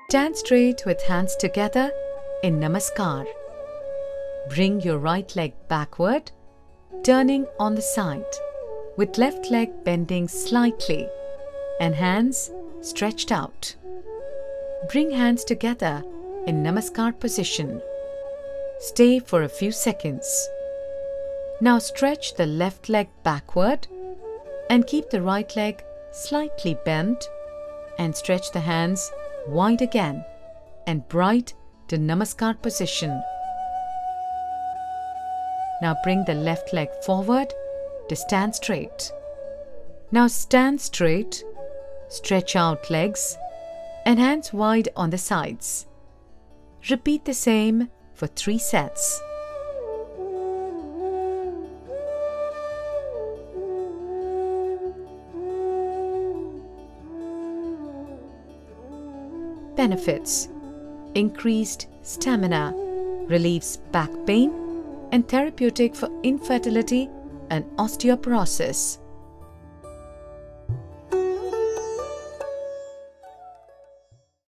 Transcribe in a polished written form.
Stand straight with hands together in Namaskar. Bring your right leg backward, turning on the side, with left leg bending slightly and hands stretched out. Bring hands together in Namaskar position. Stay for a few seconds. Now stretch the left leg backward and keep the right leg slightly bent and stretch the hands wide again and bright to Namaskar position. Now bring the left leg forward to stand straight. Now stand straight, stretch out legs and hands wide on the sides. Repeat the same for 3 sets. Benefits: increased stamina, relieves back pain, and therapeutic for infertility and osteoporosis.